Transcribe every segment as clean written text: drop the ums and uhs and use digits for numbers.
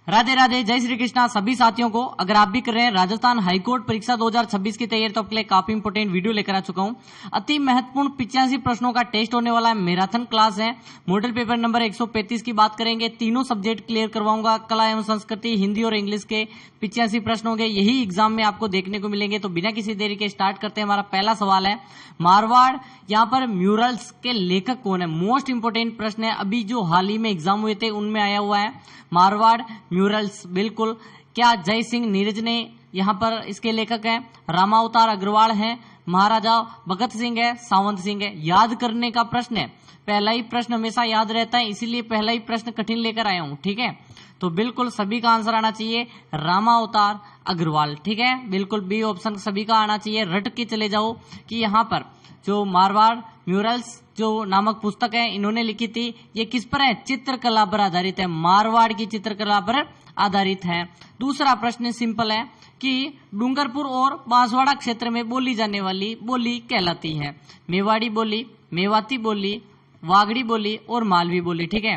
राधे राधे, जय श्री कृष्णा सभी साथियों को। अगर आप भी कर रहे हैं राजस्थान हाईकोर्ट परीक्षा 2026 की तैयारी, तो आपके लिए काफी इंपोर्टेंट वीडियो लेकर आ चुका हूं। अति महत्वपूर्ण 85 प्रश्नों का टेस्ट होने वाला है, मैराथन क्लास है। मॉडल पेपर नंबर 135 की बात करेंगे। तीनों सब्जेक्ट क्लियर करवाऊंगा, कला एवं संस्कृति, हिंदी और इंग्लिश के 85 प्रश्न होंगे। यही एग्जाम में आपको देखने को मिलेंगे। तो बिना किसी देरी के स्टार्ट करते हैं। हमारा पहला सवाल है, मारवाड़ यहाँ पर म्यूरल्स के लेखक कौन है? मोस्ट इंपोर्टेंट प्रश्न है, अभी जो हाल ही में एग्जाम हुए थे उनमें आया हुआ है। मारवाड़ म्यूरल्स, बिल्कुल। क्या जय सिंह नीरज ने यहाँ पर इसके लेखक हैं? रामावतार अग्रवाल हैं, महाराजा भगत सिंह है, सावंत सिंह है। याद करने का प्रश्न है, पहला ही प्रश्न हमेशा याद रहता है, इसीलिए पहला ही प्रश्न कठिन लेकर आया हूं। ठीक है, तो बिल्कुल सभी का आंसर आना चाहिए रामावतार अग्रवाल। ठीक है, बिल्कुल बी ऑप्शन सभी का आना चाहिए। रट के चले जाओ कि यहाँ पर जो मारवाड़ म्यूरल्स जो नामक पुस्तक है इन्होंने लिखी थी, ये किस पर है? चित्रकला पर आधारित है, मारवाड़ की चित्रकला पर आधारित है। दूसरा प्रश्न सिंपल है कि डूंगरपुर और बांसवाड़ा क्षेत्र में बोली जाने वाली बोली कहलाती है? मेवाड़ी बोली, मेवाती बोली, वागड़ी बोली और मालवी बोली। ठीक है,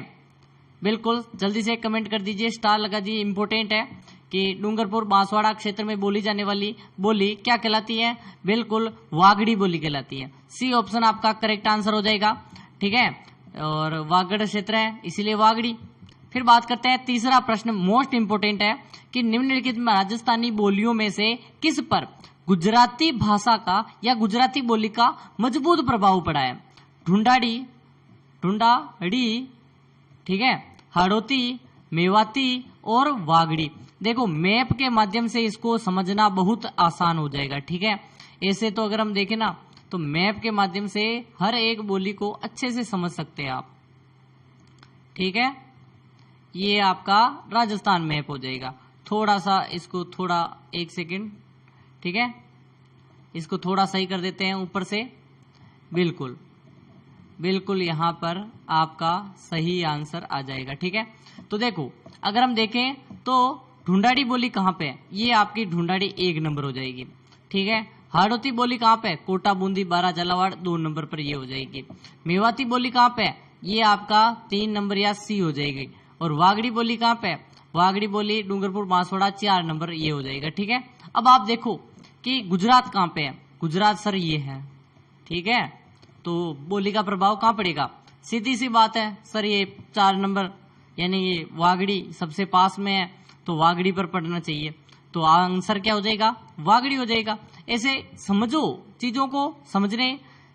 बिल्कुल जल्दी से कमेंट कर दीजिए, स्टार लगा दीजिए। इंपोर्टेंट है कि डूंगरपुर बांसवाड़ा क्षेत्र में बोली जाने वाली बोली क्या कहलाती है? बिल्कुल वागड़ी बोली कहलाती है। सी ऑप्शन आपका करेक्ट आंसर हो जाएगा। ठीक है, और वागड़ क्षेत्र है इसीलिए वागड़ी। फिर बात करते हैं, तीसरा प्रश्न मोस्ट इंपोर्टेंट है कि निम्नलिखित राजस्थानी बोलियों में से किस पर गुजराती भाषा का या गुजराती बोली का मजबूत प्रभाव पड़ा है? ढूंढाड़ी, ढूंढाड़ी, ठीक है, हाड़ौती, मेवाती और वागड़ी। देखो मैप के माध्यम से इसको समझना बहुत आसान हो जाएगा। ठीक है, ऐसे तो अगर हम देखें ना तो मैप के माध्यम से हर एक बोली को अच्छे से समझ सकते हैं आप। ठीक है, ये आपका राजस्थान मैप हो जाएगा। थोड़ा सा इसको थोड़ा एक सेकंड, ठीक है, इसको थोड़ा सही कर देते हैं ऊपर से। बिल्कुल बिल्कुल यहाँ पर आपका सही आंसर आ जाएगा। ठीक है, तो देखो अगर हम देखें तो ढूंढाड़ी बोली कहाँ पे है? ये आपकी ढूंढाड़ी 1 नंबर हो जाएगी। ठीक है, हाड़ौती बोली कहाँ पे है? कोटा, बूंदी, बारा, झालावाड़ 2 नंबर पर ये हो जाएगी। मेवाती बोली कहाँ पे है? ये आपका 3 नंबर या सी हो जाएगी। और वागड़ी बोली कहाँ पे है? वागड़ी बोली डूंगरपुर बांसवाड़ा 4 नंबर ये हो जाएगा। ठीक है, अब आप देखो कि गुजरात कहाँ पे है? गुजरात सर ये है। ठीक है, तो बोली का प्रभाव कहाँ पड़ेगा? सीधी सी बात है सर, ये 4 नंबर यानी ये वागड़ी सबसे पास में है, तो वागड़ी पर पढ़ना चाहिए। तो आंसर क्या हो जाएगा? वागड़ी हो जाएगा। ऐसे समझो, चीजों को समझने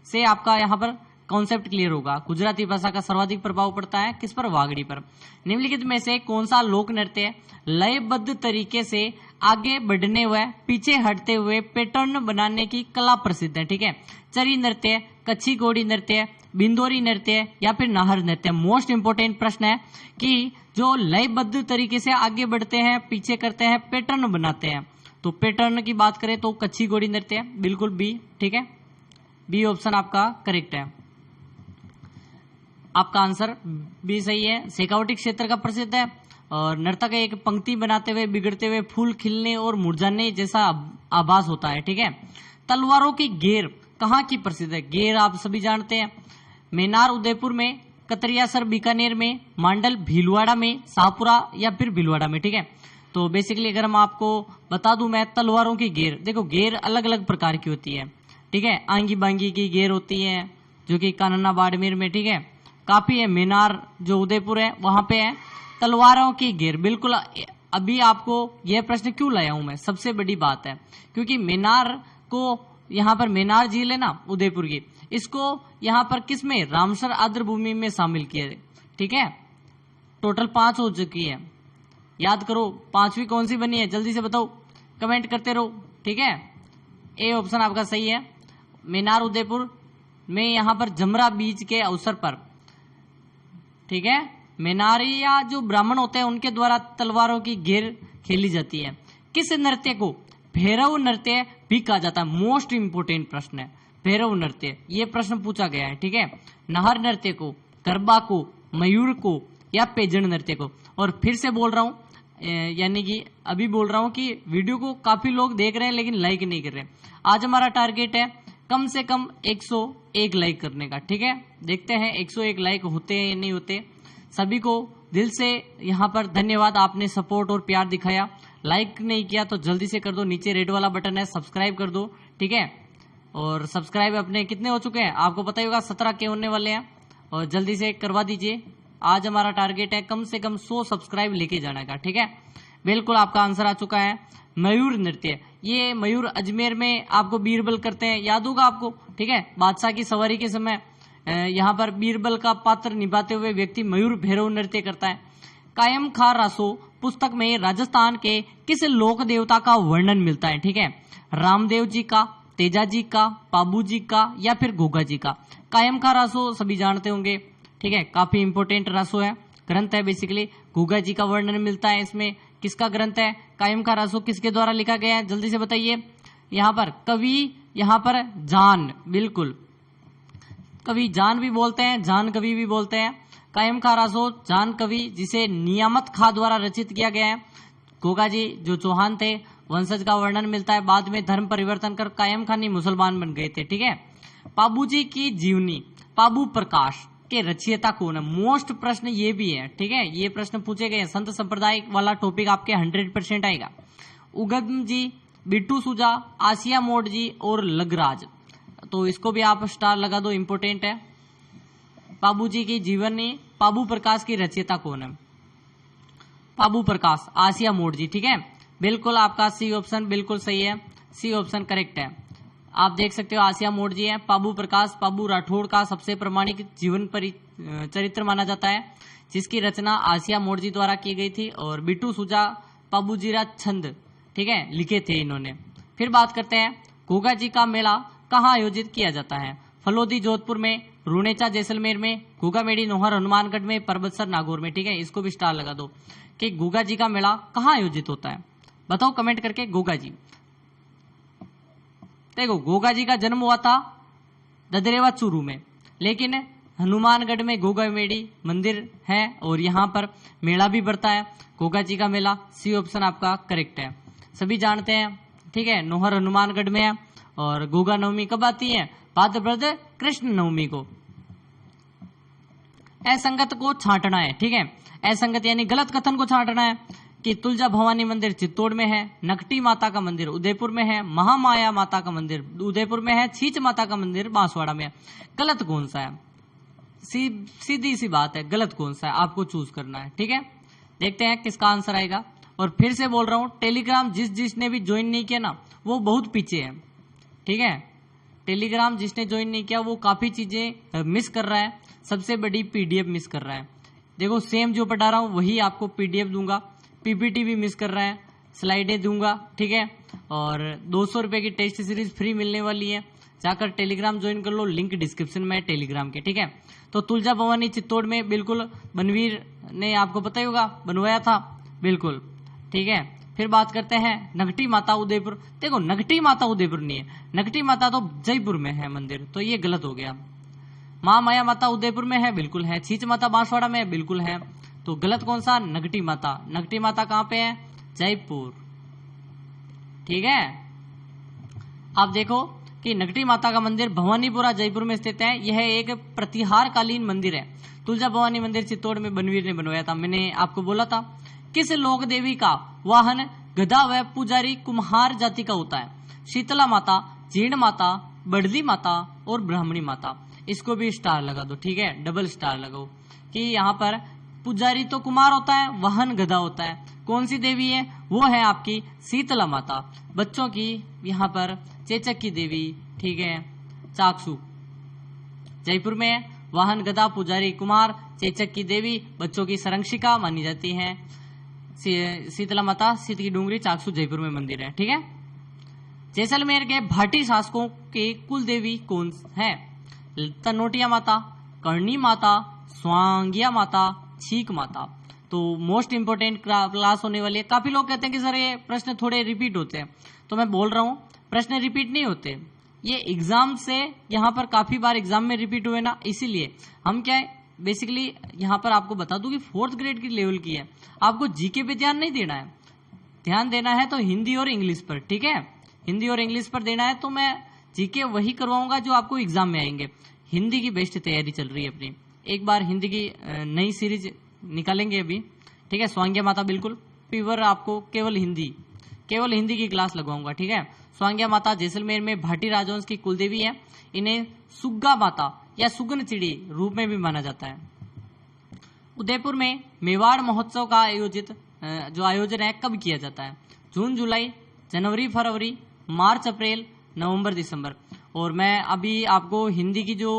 से आपका यहाँ पर कॉन्सेप्ट क्लियर होगा। गुजराती भाषा का सर्वाधिक प्रभाव पड़ता है किस पर? वागड़ी पर। निम्नलिखित में से कौन सा लोक नृत्य लयबद्ध तरीके से आगे बढ़ने व पीछे हटते हुए पैटर्न बनाने की कला प्रसिद्ध है? ठीक है, चरी नृत्य, कच्छी घोड़ी नृत्य, बिंदोरी नृत्य या फिर नाहर नृत्य। मोस्ट इंपोर्टेंट प्रश्न है कि जो लयबद्ध तरीके से आगे बढ़ते हैं, पीछे करते हैं, पैटर्न बनाते हैं। तो पैटर्न की बात करें तो कच्छी घोड़ी नृत्य, बिल्कुल बी। ठीक है, बी ऑप्शन आपका करेक्ट है। आपका आंसर बी सही है। शेखावटी क्षेत्र का प्रसिद्ध है और नर्तक एक पंक्ति बनाते हुए बिगड़ते हुए फूल खिलने और मुरझाने जैसा आभास होता है। ठीक है, तलवारों की घेर कहाँ की प्रसिद्ध है? घेर आप सभी जानते हैं, मेनार उदयपुर में, कतरियासर बीकानेर में, मांडल भीलवाड़ा में, शाहपुरा या फिर भीलवाड़ा में। ठीक है, तो बेसिकली अगर हम आपको बता दूं मैं, तलवारों की घेर, देखो घेर अलग अलग प्रकार की होती है। ठीक है, आंगी बांगी की घेर होती है जो कि कानना बाड़मेर में, ठीक है, काफी है। मीनार जो उदयपुर है वहां पे है। तलवारों की घेर, बिल्कुल। अभी आपको यह प्रश्न क्यों लाया हूं मैं, सबसे बड़ी बात है क्योंकि मीनार को यहाँ पर मेनार झील है ना उदयपुर की, इसको यहाँ पर किस में, रामसर आर्द्र भूमि में शामिल किया है। ठीक है, टोटल 5 हो चुकी है, याद करो 5वीं कौन सी बनी है, जल्दी से बताओ, कमेंट करते रहो। ठीक है, ए ऑप्शन आपका सही है। मेनार उदयपुर में यहाँ पर जमरा बीज के अवसर पर, ठीक है, मेनारिया जो ब्राह्मण होते हैं उनके द्वारा तलवारों की घेर खेली जाती है। किस नृत्य को भैरव नृत्य भी कहा जाता है? मोस्ट इंपोर्टेंट प्रश्न है, भैरव नृत्य, ये प्रश्न पूछा गया है। ठीक है, नाहर नृत्य को, गरबा को, मयूर को या पेजन नृत्य को। और फिर से बोल रहा हूं, यानी कि अभी बोल रहा हूं कि वीडियो को काफी लोग देख रहे हैं लेकिन लाइक नहीं कर रहे। आज हमारा टारगेट है कम से कम 101 लाइक करने का। ठीक है, देखते हैं 101 लाइक होते हैं या नहीं होते। सभी को दिल से यहाँ पर धन्यवाद, आपने सपोर्ट और प्यार दिखाया। लाइक नहीं किया तो जल्दी से कर दो, नीचे रेड वाला बटन है सब्सक्राइब कर दो, ठीक है। और सब्सक्राइब अपने कितने हो चुके हैं आपको पता ही होगा, 17 के होने वाले हैं, और जल्दी से करवा दीजिए। आज हमारा टारगेट है कम से कम 100 सब्सक्राइब लेके जाने का, ठीक है। बिल्कुल आपका आंसर आ चुका है, मयूर नृत्य। ये मयूर अजमेर में आपको बीरबल करते हैं, याद होगा आपको, ठीक है। बादशाह की सवारी के समय यहाँ पर बीरबल का पात्र निभाते हुए व्यक्ति मयूर भैरव नृत्य करता है। कायम खा रासो पुस्तक में राजस्थान के किस लोक देवता का वर्णन मिलता है, ठीक है। रामदेव जी का, तेजा जी का, पाबू जी का, या फिर गोगा जी का। कायम खा रासो सभी जानते होंगे, ठीक है, काफी इंपोर्टेंट रासो है, ग्रंथ है बेसिकली। गोगा जी का वर्णन मिलता है इसमें, किसका ग्रंथ है? कायम खा रासो किसके द्वारा लिखा गया है, जल्दी से बताइए। यहाँ पर कवि, यहाँ पर जान, बिल्कुल कवि जान भी बोलते हैं, जान कवि भी बोलते हैं। कायम खा रासो जान कवि, जिसे नियामत खा द्वारा रचित किया गया है। गोगा जी जो चौहान थे वंशज का वर्णन मिलता है, बाद में धर्म परिवर्तन कर कायम खानी मुसलमान बन गए थे, ठीक है। पाबू जी की जीवनी, पाबू प्रकाश के रचयिता कौन है? मोस्ट प्रश्न ये भी है, ठीक है, ये प्रश्न पूछे गए। संत संप्रदाय वाला टॉपिक आपके 100% आएगा। उगम जी, बिट्टू सुजा, आसिया मोड जी और लगराज, तो इसको भी आप स्टार लगा दो, इंपोर्टेंट है। पाबू जी की जीवनी, पाबू प्रकाश की रचयिता कौन है? पाबू प्रकाश, आसिया मोड जी, ठीक है। बिल्कुल आपका सी ऑप्शन बिल्कुल सही है, सी ऑप्शन करेक्ट है। आप देख सकते हो आसिया मोड जी है। पाबू प्रकाश पाबू राठौड़ का सबसे प्रामाणिक जीवन चरित्र माना जाता है, जिसकी रचना आसिया मोड जी द्वारा की गई थी। और बिट्टू सुजा पाबूजीरा छंद, ठीक है, लिखे थे इन्होंने। फिर बात करते हैं गोगा जी का मेला कहाँ आयोजित किया जाता है? फलोदी जोधपुर में, रूणेचा जैसलमेर में, गोगा मेड़ी नोहर हनुमानगढ़ में, परबतसर नागौर में, ठीक है। इसको भी स्टार लगा दो कि गोगा जी का मेला कहाँ आयोजित होता है, बताओ कमेंट करके। गोगा जी, देखो गोगा जी का जन्म हुआ था ददरेवा चूरू में, लेकिन हनुमानगढ़ में गोगा मेड़ी मंदिर है और यहाँ पर मेला भी बढ़ता है, गोगा जी का मेला। सी ऑप्शन आपका करेक्ट है, सभी जानते हैं, ठीक है। नोहर हनुमानगढ़ में है। और गोगा नवमी कब आती है? भाद्रपद कृष्ण नवमी को। असंगत को छांटना है, ठीक है। असंगत यानी गलत कथन को छांटना है कि तुलजा भवानी मंदिर चित्तौड़ में है, नकटी माता का मंदिर उदयपुर में है, महामाया माता का मंदिर उदयपुर में है, छींच माता का मंदिर बांसवाड़ा में है। गलत कौन सा है? सीधी सी बात है, गलत कौन सा है आपको चूज करना है, ठीक है। देखते हैं किसका आंसर आएगा। और फिर से बोल रहा हूं, टेलीग्राम जिसने भी ज्वाइन नहीं किया ना वो बहुत पीछे है, ठीक है। टेलीग्राम जिसने ज्वाइन नहीं किया वो काफी चीजें मिस कर रहा है, सबसे बड़ी पीडीएफ मिस कर रहा है। देखो सेम जो पढ़ा रहा हूं वही आपको पीडीएफ दूंगा, पीपीटी भी मिस कर रहा है, स्लाइडें दूंगा, ठीक है। और 200 रुपए की टेस्ट सीरीज फ्री मिलने वाली है, जाकर टेलीग्राम ज्वाइन कर लो, लिंक डिस्क्रिप्शन में है टेलीग्राम के, ठीक है। तो तुलजा भवानी चित्तौड़ में बिल्कुल बनवीर ने आपको पता ही होगा बनवाया था, बिल्कुल, ठीक है। फिर बात करते हैं नगटी माता उदयपुर। देखो नगटी माता उदयपुर नहीं है, नगटी माता तो जयपुर में है मंदिर, तो ये गलत हो गया। महामाया माता उदयपुर में है, बिल्कुल है। छींच माता बांसवाड़ा में है, बिल्कुल है। तो गलत कौन सा? नगटी माता। नगटी माता कहाँ पे है? जयपुर, ठीक है। आप देखो कि नगटी माता का मंदिर भवानीपुरा जयपुर में स्थित है। यह एक प्रतिहार कालीन मंदिर है। तुलजा भवानी मंदिर चित्तौड़ में बनवीर ने बनवाया था, मैंने आपको बोला था। किस लोक देवी का वाहन गधा व पुजारी कुम्हार जाति का होता है? शीतला माता, जीर्ण माता, बड़ली माता और ब्राह्मणी माता। इसको भी स्टार लगा दो, ठीक है, डबल स्टार लगाओ कि यहाँ पर पुजारी तो कुमार होता है, वाहन गधा होता है। कौन सी देवी है? वो है आपकी शीतला माता। बच्चों की यहाँ पर चेचक की देवी, ठीक है, चाकसू जयपुर में है। वाहन गधा, पुजारी कुमार, चेचक की देवी, बच्चों की संरक्षिका मानी जाती है शीतला माता। शीत की डूंगरी चाकसू जयपुर में मंदिर है, ठीक है। जैसलमेर के भाटी शासकों के कुल देवी कौन है? तनोटिया माता, कर्णी माता, स्वांगिया माता, छीक माता। तो मोस्ट इंपोर्टेंट क्लास होने वाली है। काफी लोग कहते हैं कि सर ये प्रश्न थोड़े रिपीट होते हैं, तो मैं बोल रहा हूँ प्रश्न रिपीट नहीं होते, ये एग्जाम से यहाँ पर काफी बार एग्जाम में रिपीट हुए ना, इसीलिए हम क्या है बेसिकली यहाँ पर आपको बता दूं कि 4th ग्रेड की लेवल की है। आपको जीके पे ध्यान नहीं देना है, ध्यान देना है तो हिंदी और इंग्लिश पर, ठीक है। हिंदी और इंग्लिश पर देना है तो मैं जीके वही करवाऊंगा जो आपको एग्जाम में आएंगे। हिंदी की बेस्ट तैयारी चल रही है अपनी। एक बार हिंदी की नई सीरीज निकालेंगे अभी, ठीक है। स्वांग्या माता बिल्कुल प्योर आपको केवल हिंदी की क्लास लगवाऊंगा, ठीक है। स्वांग्या माता जैसलमेर में भाटी राजवंश की कुलदेवी है। इन्हें सुग्गा माता या सुगन चिड़ी रूप में भी माना जाता है। उदयपुर में मेवाड़ महोत्सव का जो आयोजन है कब किया जाता है? जून जुलाई, जनवरी फरवरी, मार्च अप्रैल, नवंबर दिसंबर। और मैं अभी आपको हिंदी की जो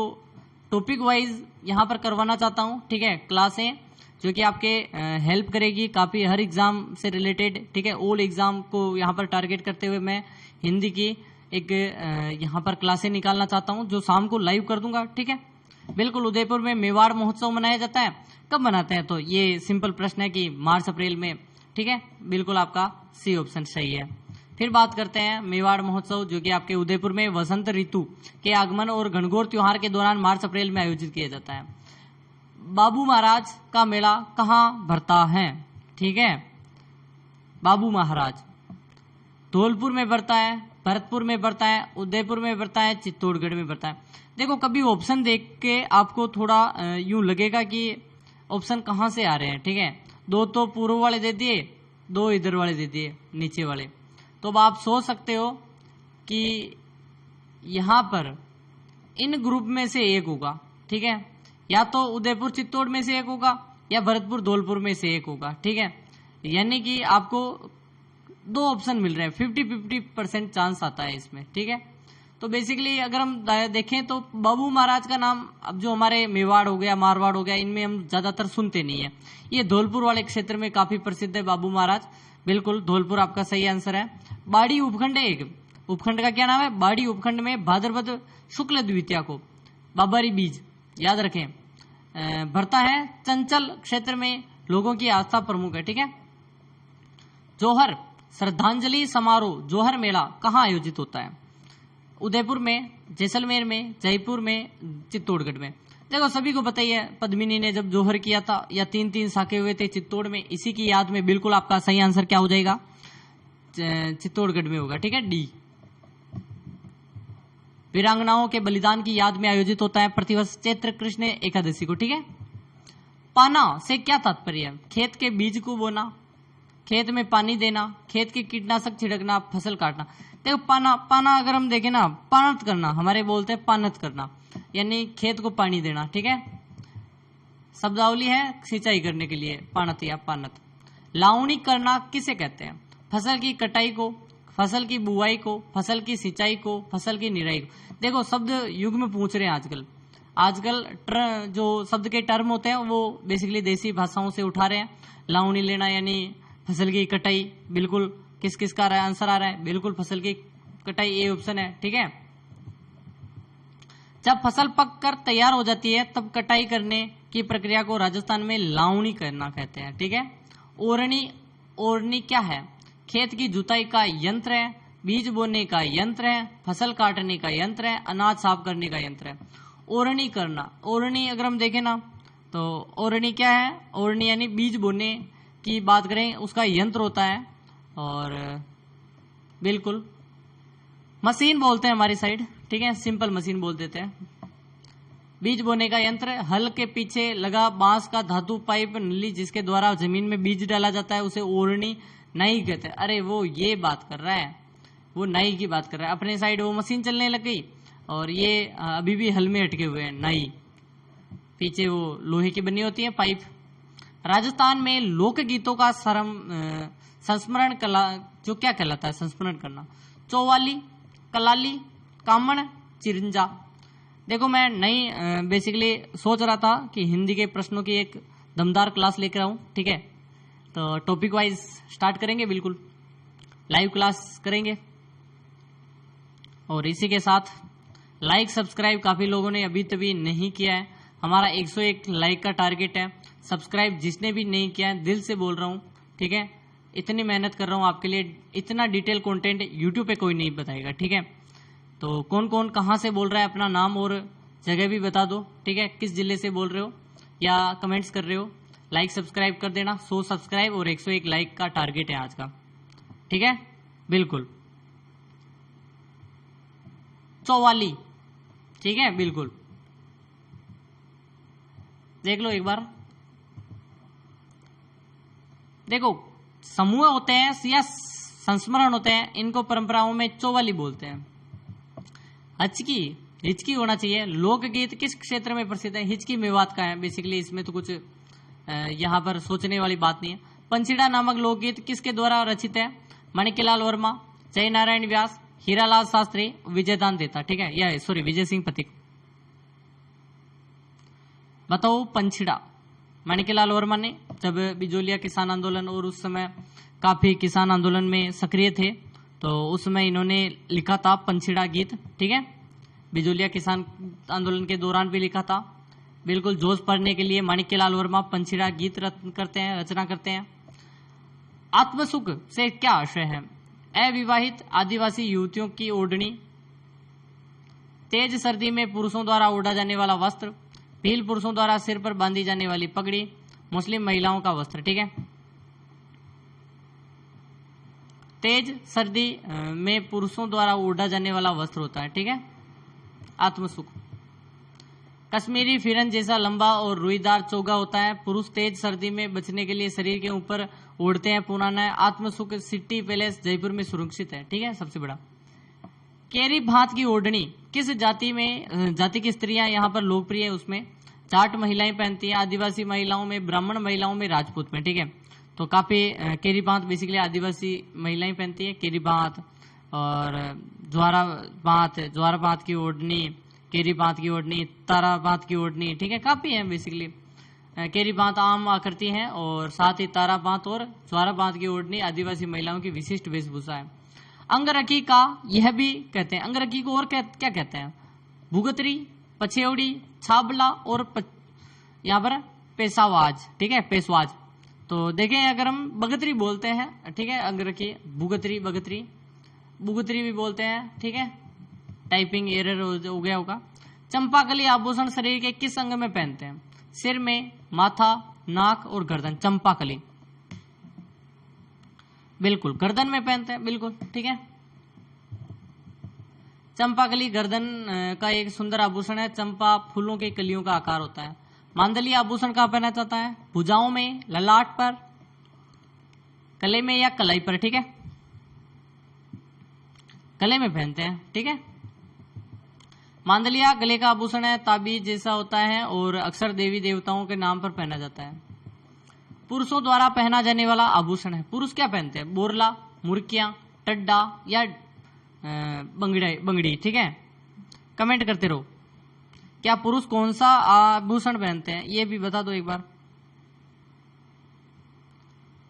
टॉपिक वाइज यहाँ पर करवाना चाहता हूँ, ठीक है, क्लासें जो कि आपके हेल्प करेगी काफी हर एग्जाम से रिलेटेड, ठीक है। ऑल एग्जाम को यहाँ पर टारगेट करते हुए मैं हिंदी की एक यहाँ पर क्लासें निकालना चाहता हूँ जो शाम को लाइव कर दूंगा, ठीक है। बिल्कुल उदयपुर में मेवाड़ महोत्सव मनाया जाता है। कब मनाते हैं? तो ये सिंपल प्रश्न है कि मार्च अप्रैल में, ठीक है। बिल्कुल आपका सी ऑप्शन सही है। फिर बात करते हैं मेवाड़ महोत्सव जो कि आपके उदयपुर में वसंत ऋतु के आगमन और घनघोर त्योहार के दौरान मार्च अप्रैल में आयोजित किया जाता है। बाबू महाराज का मेला कहाँ भरता है? ठीक है, बाबू महाराज धौलपुर में भरता है, भरतपुर में भरता है, उदयपुर में भरता है, चित्तौड़गढ़ में भरता है। देखो कभी ऑप्शन देख के आपको थोड़ा यूं लगेगा कि ऑप्शन कहाँ से आ रहे हैं, ठीक है। दो तो पूर्व वाले दे दिए, दो इधर वाले दे दिए नीचे वाले। तो अब आप सोच सकते हो कि यहाँ पर इन ग्रुप में से एक होगा, ठीक है। या तो उदयपुर चित्तौड़ में से एक होगा या भरतपुर धौलपुर में से एक होगा, ठीक है। यानी कि आपको दो ऑप्शन मिल रहे हैं, 50-50% चांस आता है इसमें, ठीक है। तो बेसिकली अगर हम देखें तो बाबू महाराज का नाम अब जो हमारे मेवाड़ हो गया, मारवाड़ हो गया, इनमें हम ज्यादातर सुनते नहीं है। ये धौलपुर वाले क्षेत्र में काफी प्रसिद्ध है बाबू महाराज। बिल्कुल धौलपुर आपका सही आंसर है। बाड़ी उपखंड है एक, उपखंड का क्या नाम है? बाड़ी उपखंड में भाद्रपद शुक्ल द्वितीया को बाबरी बीज, याद रखें, भरता है। चंचल क्षेत्र में लोगों की आस्था प्रमुख है, ठीक है। जोहर श्रद्धांजलि समारोह, जोहर मेला कहाँ आयोजित होता है? उदयपुर में, जैसलमेर में, जयपुर में, चित्तौड़गढ़ में। देखो सभी को पता ही है पद्मिनी ने जब जोहर किया था या 3-3 साके हुए थे चित्तौड़ में, इसी की याद में। बिल्कुल आपका सही आंसर क्या हो जाएगा? चित्तौड़गढ़ में होगा, ठीक है, डी। वीरांगनाओं के बलिदान की याद में आयोजित होता है प्रतिवर्ष चैत्र कृष्ण एकादशी को, ठीक है। पाना से क्या तात्पर्य है? खेत के बीज को बोना, खेत में पानी देना, खेत के कीटनाशक छिड़कना, फसल काटना। देखो पाना अगर हम देखें ना, पानत करना, हमारे बोलते हैं पानत करना, यानी खेत को पानी देना, ठीक है। शब्दावली है सिंचाई करने के लिए, पानत या पानत। लावणी करना किसे कहते हैं? फसल की कटाई को, फसल की बुआई को, फसल की सिंचाई को, फसल की निराई को। देखो शब्द युग में पूछ रहे हैं आजकल जो शब्द के टर्म होते हैं वो बेसिकली देसी भाषाओं से उठा रहे हैं। लावणी लेना यानी फसल की कटाई। बिल्कुल किस किस का आंसर आ रहा है? बिल्कुल फसल की कटाई, ए ऑप्शन है, ठीक है। जब फसल पक कर तैयार हो जाती है तब कटाई करने की प्रक्रिया को राजस्थान में लावणी करना कहते हैं, ठीक है। ओरनी क्या है? खेत की जुताई का यंत्र है, बीज बोने का यंत्र है, फसल काटने का यंत्र है, अनाज साफ करने का यंत्र है। ओरनी करना, ओरनी अगर हम देखें ना तो ओरनी क्या है? ओरनी यानी बीज बोने की बात करें उसका यंत्र होता है। और बिल्कुल मशीन बोलते हैं हमारी साइड, ठीक है, सिंपल मशीन बोल देते हैं। बीज बोने का यंत्र, हल के पीछे लगा बांस का धातु पाइप नली जिसके द्वारा जमीन में बीज डाला जाता है उसे ओरनी नाई कहते हैं। अरे वो ये बात कर रहा है, वो नाई की बात कर रहा है। अपने साइड वो मशीन चलने लग गई और ये अभी भी हल में अटके हुए हैं नाई, पीछे वो लोहे की बनी होती है पाइप। राजस्थान में लोक गीतों का संस्मरण कला जो क्या कहलाता है? संस्मरण करना। चौवाली, कलाली, कामण, चिरंजा। देखो मैं नई बेसिकली सोच रहा था कि हिंदी के प्रश्नों की एक दमदार क्लास लेकर आऊं, ठीक है। तो टॉपिक वाइज स्टार्ट करेंगे, बिल्कुल लाइव क्लास करेंगे। और इसी के साथ लाइक सब्सक्राइब काफी लोगों ने अभी तभी नहीं किया है। हमारा 101 लाइक का टारगेट है। सब्सक्राइब जिसने भी नहीं किया है, दिल से बोल रहा हूं, ठीक है। इतनी मेहनत कर रहा हूं आपके लिए, इतना डिटेल कंटेंट यूट्यूब पे कोई नहीं बताएगा, ठीक है। तो कौन कौन कहां से बोल रहा है अपना नाम और जगह भी बता दो, ठीक है, किस जिले से बोल रहे हो या कमेंट्स कर रहे हो। लाइक सब्सक्राइब कर देना, 100 सब्सक्राइब और 101 लाइक का टारगेट है आज का, ठीक है। बिल्कुल 44, ठीक है, बिल्कुल देख लो एक बार। देखो समूह होते हैं या संस्मरण होते हैं, इनको परंपराओं में चौवाली बोलते हैं। हिचकी, हिचकी होना चाहिए। लोकगीत किस क्षेत्र में प्रसिद्ध है? हिचकी मेवात का है बेसिकली, इसमें तो कुछ यहाँ पर सोचने वाली बात नहीं है। पंछीड़ा नामक लोकगीत किसके द्वारा रचित है? माणिक्यलाल वर्मा, जय नारायण व्यास, हीरालाल शास्त्री, विजयदान देता। ठीक है, यह सॉरी विजय सिंह पथिक। बताओ पंछीड़ा माणिक्यलाल वर्मा ने, जब बिजोलिया किसान आंदोलन और उस समय काफी किसान आंदोलन में सक्रिय थे, तो उस समय इन्होंने लिखा था पंछीड़ा गीत। ठीक है, बिजोलिया किसान आंदोलन के दौरान भी लिखा था। बिल्कुल जोश पढ़ने के लिए माणिक्यलाल वर्मा पंछीड़ा गीत रचना करते हैं। आत्मसुख से क्या आशय है? अविवाहित आदिवासी युवतियों की ओढ़नी, तेज सर्दी में पुरुषों द्वारा ओढ़ा जाने वाला वस्त्र, भील पुरुषों द्वारा सिर पर बांधी जाने वाली पगड़ी, मुस्लिम महिलाओं का वस्त्र। ठीक है, तेज सर्दी में पुरुषों द्वारा ओढ़ा जाने वाला वस्त्र होता है। ठीक है, आत्मसुख। कश्मीरी फिरन जैसा लंबा और रुईदार चोगा होता है। पुरुष तेज सर्दी में बचने के लिए शरीर के ऊपर ओढ़ते हैं। पुराना है। आत्मसुख सिटी पैलेस जयपुर में सुरक्षित है। ठीक है, सबसे बड़ा। केरी भात की ओढ़नी किस जाति की स्त्रियां यहाँ पर लोकप्रिय है? उसमें जाट महिलाएं पहनती है, आदिवासी महिलाओं में, ब्राह्मण महिलाओं में, राजपूत में। ठीक है, तो काफी केरी भात बेसिकली आदिवासी महिलाएं पहनती है। केरी भात और ज्वारा भात की ओढ़नी, केरी बांत की ओढ़नी, तारा बांत की ओढ़नी। ठीक है, काफी है बेसिकली। केरी बांत आम आकृति है और साथ ही तारा बांत और ज्वारा बांत की ओढ़नी आदिवासी महिलाओं की विशिष्ट वेशभूषा है। अंगरखी का यह भी कहते हैं। अंगरखी को और क्या कहते हैं? भुगतरी, पछेवड़ी, छाबला और यहाँ पर पेशावाज। ठीक है, पेशवाज। तो देखें, अगर हम बगतरी बोलते हैं, ठीक है, अंगरखी, भुगतरी, बुगतरी भी बोलते हैं। ठीक है, टाइपिंग एरर हो गया होगा। चंपाकली आभूषण शरीर के किस अंग में पहनते हैं? सिर में, माथा, नाक और गर्दन। चंपाकली बिल्कुल गर्दन में पहनते हैं, बिल्कुल। ठीक है, चंपाकली गर्दन का एक सुंदर आभूषण है। चंपा फूलों के कलियों का आकार होता है। मांदली आभूषण कहाँ पहना जाता है? भुजाओं में, ललाट पर, गले में या कलाई पर। ठीक है, गले में पहनते हैं। ठीक है, मांदलिया गले का आभूषण है, ताबीज जैसा होता है और अक्सर देवी देवताओं के नाम पर पहना जाता है। पुरुषों द्वारा पहना जाने वाला आभूषण है। पुरुष क्या पहनते हैं? बोरला, मुर्कियां, टड्डा या बंगड़ी। ठीक है, कमेंट करते रहो। क्या पुरुष कौन सा आभूषण पहनते हैं, ये भी बता दो एक बार।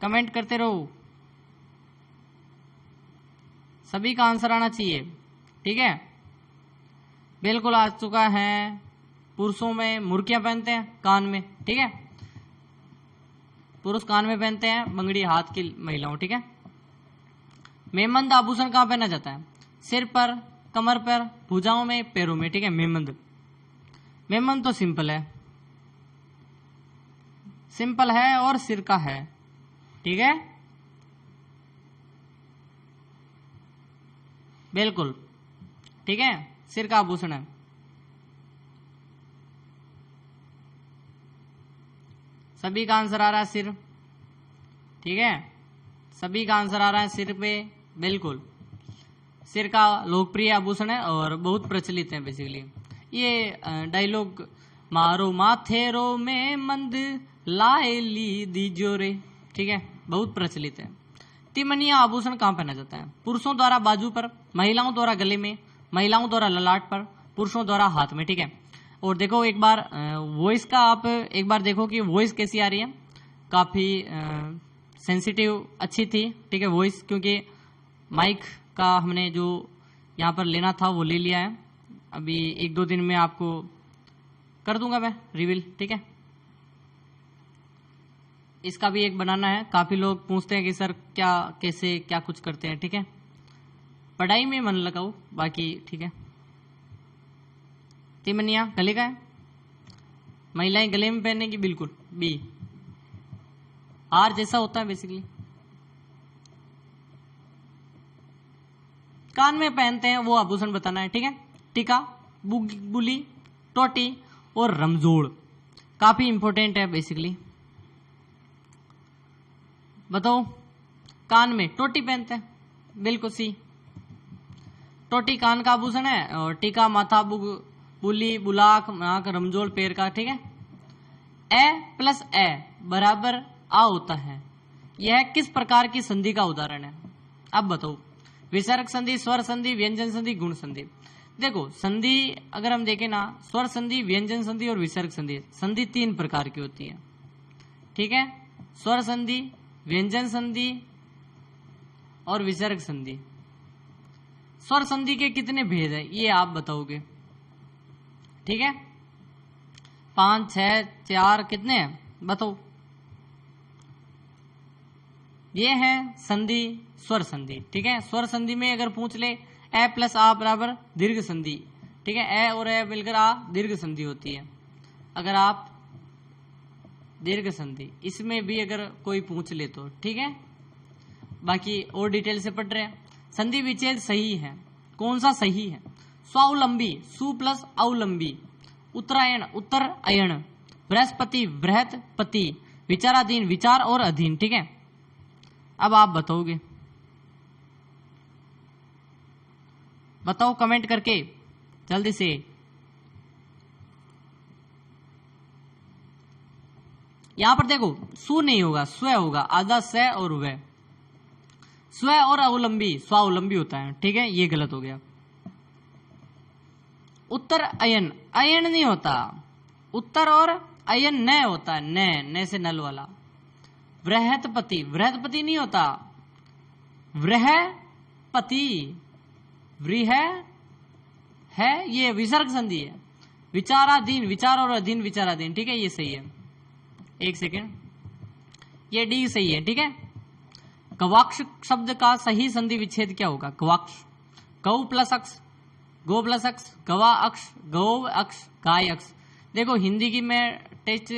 कमेंट करते रहो, सभी का आंसर आना चाहिए। ठीक है, बिल्कुल आ चुका है। पुरुषों में मुर्कियां पहनते हैं कान में। ठीक है, पुरुष कान में पहनते हैं, बंगड़ी हाथ की महिलाओं। ठीक है, मेमंद आभूषण कहाँ पहना जाता है? सिर पर, कमर पर, भुजाओं में, पैरों में। ठीक है, मेमंद तो सिंपल है और सिर का है। ठीक है, बिल्कुल। ठीक है, सिर का आभूषण है। सभी का आंसर आ रहा है सिर। ठीक है, सभी का आंसर आ रहा है सिर पे। बिल्कुल, सिर का लोकप्रिय आभूषण है और बहुत प्रचलित है बेसिकली। ये डायलॉग, मारो माथेरो में मंद लाए ली दीजो रे। ठीक है, बहुत प्रचलित है। तिमनिया आभूषण कहाँ पहना जाता है? पुरुषों द्वारा बाजू पर, महिलाओं द्वारा गले में, महिलाओं द्वारा ललाट पर, पुरुषों द्वारा हाथ में। ठीक है, और देखो एक बार वॉइस का, आप एक बार देखो कि वॉइस कैसी आ रही है। काफी सेंसिटिव अच्छी थी। ठीक है, वॉइस, क्योंकि माइक का हमने जो यहाँ पर लेना था वो ले लिया है। अभी 1-2 दिन में आपको कर दूंगा मैं रिवील। ठीक है, इसका भी एक बनाना है। काफी लोग पूछते हैं कि सर कैसे क्या कुछ करते हैं। ठीक है, पढ़ाई में मन लगाओ, बाकी ठीक है। तिमनिया गले का है, महिलाएं गले में पहनेगी। बिल्कुल, बी हार जैसा होता है बेसिकली। कान में पहनते हैं वो आभूषण बताना है। ठीक है, टीका, बुली, टोटी और रमजोड़ काफी इंपॉर्टेंट है बेसिकली। बताओ, कान में टोटी पहनते हैं, बिल्कुल सी। टोटी कान का आभूषण है और टीका माथा, बुली, बुलाक, नाक, रमजोल पैर का, ठीक है। ए प्लस ए बराबर आ होता है, यह किस प्रकार की संधि का उदाहरण है? अब बताओ, विसर्ग संधि, स्वर संधि, व्यंजन संधि, गुण संधि। देखो संधि अगर हम देखें ना, स्वर संधि, व्यंजन संधि और विसर्ग संधि, संधि 3 प्रकार की होती है, ठीक है। स्वर संधि, व्यंजन संधि और विसर्ग संधि। स्वर संधि के कितने भेद है ये आप बताओगे, ठीक है। 5, 6, 4 कितने हैं बताओ। ये है संधि, स्वर संधि, ठीक है। स्वर संधि में अगर पूछ ले ए प्लस आ बराबर दीर्घ संधि, ठीक है। ए और ए मिलकर आ दीर्घ संधि होती है। अगर आप दीर्घ संधि इसमें भी अगर कोई पूछ ले तो ठीक है, बाकी और डिटेल से पढ़ रहे हैं। संधि विच्छेद सही है, कौन सा सही है? स्वावलंबी, सु प्लस अवलंबी, उत्तरायण, उत्तर अयण, बृहस्पति, बृहस्पति, विचाराधीन, विचार और अधीन, ठीक है। अब आप बताओगे, बताओ कमेंट करके जल्दी से। यहां पर देखो सु नहीं होगा, स्व होगा, आधा स और व। स्व और अवलंबी स्वावलंबी होता है, ठीक है, ये गलत हो गया। उत्तर अयन, अयन नहीं होता, उत्तर और अयन न होता है, न से नल वाला। बृहस्पति, बृहस्पति नहीं होता, बृहस्पति, वृह है, ये विसर्ग संधि है। विचाराधीन, विचार और अधीन, विचाराधीन, ठीक है, ये सही है। एक सेकेंड, ये डी सही है, ठीक है। गवाक्ष शब्द का सही संधि विच्छेद क्या होगा? गवाक्ष, गौ प्लस अक्ष, गो प्लस अक्ष, गवा अक्ष, गौ अक्ष, गाय अक्ष। देखो हिंदी की मैं टेस्ट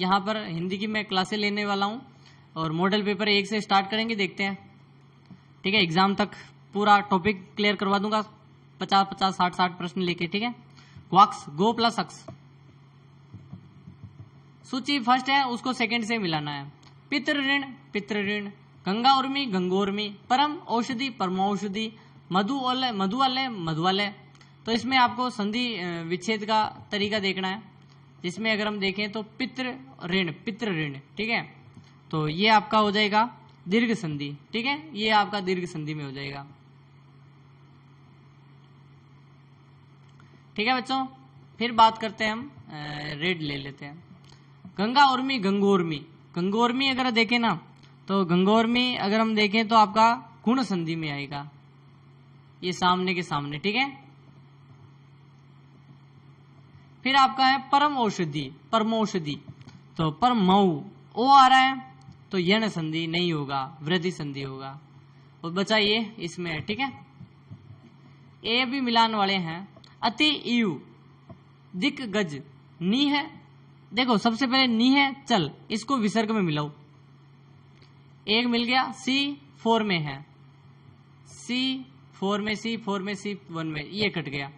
यहाँ पर हिंदी की मैं क्लासें लेने वाला हूँ और मॉडल पेपर 1 से स्टार्ट करेंगे, देखते हैं, ठीक है। एग्जाम तक पूरा टॉपिक क्लियर करवा दूंगा, 50-50, 60-60 प्रश्न लेके, ठीक है। गवाक्ष, गो प्लस अक्ष। सूची फर्स्ट है, उसको सेकंड से मिलाना है। पितृ ऋण, पितृ ऋण, गंगा उर्मी, गंगोर्मी, परम औषधि, परमौषधि, मधुवलय, मधुवलय, मधुवलय। तो इसमें आपको संधि विच्छेद का तरीका देखना है, जिसमें अगर हम देखें तो पितृ ऋण, पितृ ऋण, ठीक है, तो ये आपका हो जाएगा दीर्घ संधि, ठीक है, ये आपका दीर्घ संधि में हो जाएगा, ठीक है बच्चों। फिर बात करते हैं हम, रेड ले लेते हैं। गंगा उर्मी, गंगोर्मी, गंगोर्मी अगर देखें ना तो गंगोर्मी अगर हम देखें तो आपका गुण संधि में आएगा, ये सामने के सामने, ठीक है। फिर आपका है परम औषधि, परमौषधि, तो परमऊ ओ आ रहा है तो यण संधि नहीं होगा, वृद्धि संधि होगा। और बचा ये इसमें है, ठीक है। ए भी मिलान वाले हैं। अति इयु, दिक गज, नी है, देखो सबसे पहले नी है चल, इसको विसर्ग में मिलाओ, एक मिल गया। C4 में है, C4 में, C4 में, C1 में, ये कट गया,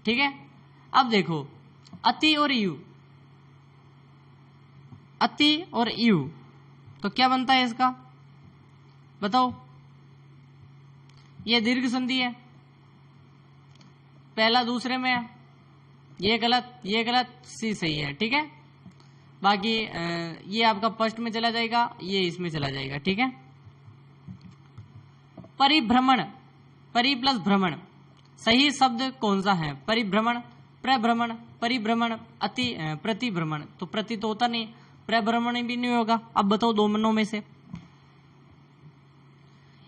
ठीक है। अब देखो अति और यू, अति और यू, तो क्या बनता है इसका बताओ। ये दीर्घ संधि है, पहला दूसरे में है, ये गलत, ये गलत, सी सही है, ठीक है। बाकी ये आपका फर्स्ट में चला जाएगा, ये इसमें चला जाएगा, ठीक है। परिभ्रमण, परि प्लस भ्रमण, सही शब्द कौन सा है? परिभ्रमण, प्रभ्रमण, परिभ्रमण, अति प्रतिभ्रमण, तो प्रति तो होता नहीं, प्रभ्रमण भी नहीं होगा। अब बताओ दोनों में से,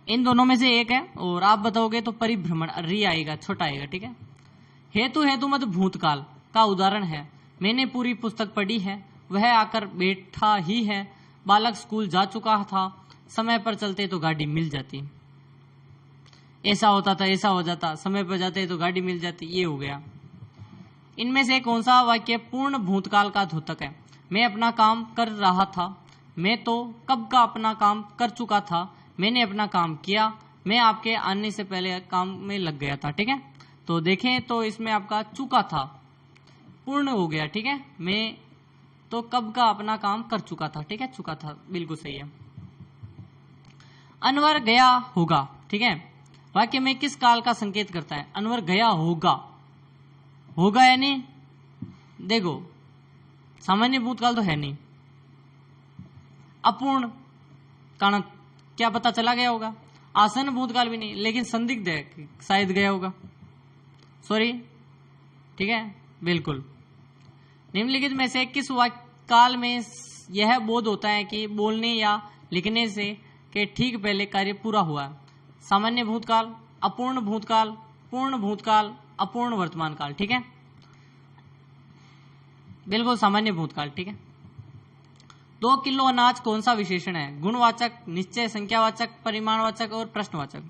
इन दोनों में से एक है और आप बताओगे तो परिभ्रमण, री आएगा, छोटा आएगा, ठीक है। हेतु, हेतु मत भूतकाल का उदाहरण है, मैंने पूरी पुस्तक पढ़ी है, वह आकर बैठा ही है, बालक स्कूल जा चुका था, समय पर चलते तो गाड़ी मिल जाती, ऐसा होता था, ऐसा हो जाता, समय पर जाते तो गाड़ी मिल जाती, ये हो गया। इनमें से कौन सा वाक्य पूर्ण भूतकाल का द्योतक है? मैं अपना काम कर रहा था, मैं तो कब का अपना काम कर चुका था, मैंने अपना काम किया, मैं आपके आने से पहले काम में लग गया था, ठीक है। तो देखें तो इसमें आपका चुका था पूर्ण हो गया, ठीक है। मैं तो कब का अपना काम कर चुका था, ठीक है, चुका था, बिल्कुल सही है। अनवर गया होगा, ठीक है। वाक्य में किस काल का संकेत करता है? अनवर गया होगा, होगा यानी देखो सामान्य भूतकाल तो है नहीं, अपूर्ण कारण क्या पता चला गया होगा, आसन भूतकाल भी नहीं, लेकिन संदिग्ध है कि शायद गया होगा, सॉरी, ठीक है, बिल्कुल। निम्नलिखित में से किस काल में यह बोध होता है कि बोलने या लिखने से के ठीक पहले कार्य पूरा हुआ है? सामान्य भूतकाल, अपूर्ण भूतकाल, पूर्ण भूतकाल, अपूर्ण वर्तमान काल, ठीक है, बिल्कुल सामान्य भूतकाल, ठीक है। 2 किलो अनाज कौन सा विशेषण है? गुणवाचक, निश्चय, संख्यावाचक, परिमाणवाचक और प्रश्नवाचक।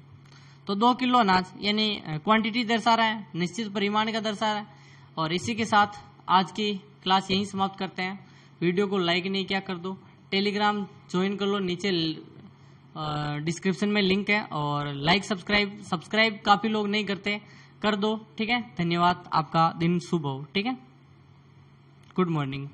तो 2 किलो अनाज यानी क्वांटिटी दर्शा रहा है, निश्चित परिमाण का दर्शा रहा है। और इसी के साथ आज की क्लास यहीं समाप्त करते हैं। वीडियो को लाइक नहीं किया कर दो, टेलीग्राम ज्वाइन कर लो, नीचे डिस्क्रिप्शन में लिंक है, और लाइक सब्सक्राइब काफी लोग नहीं करते, कर दो, ठीक है। धन्यवाद, आपका दिन शुभ हो, ठीक है, गुड मॉर्निंग।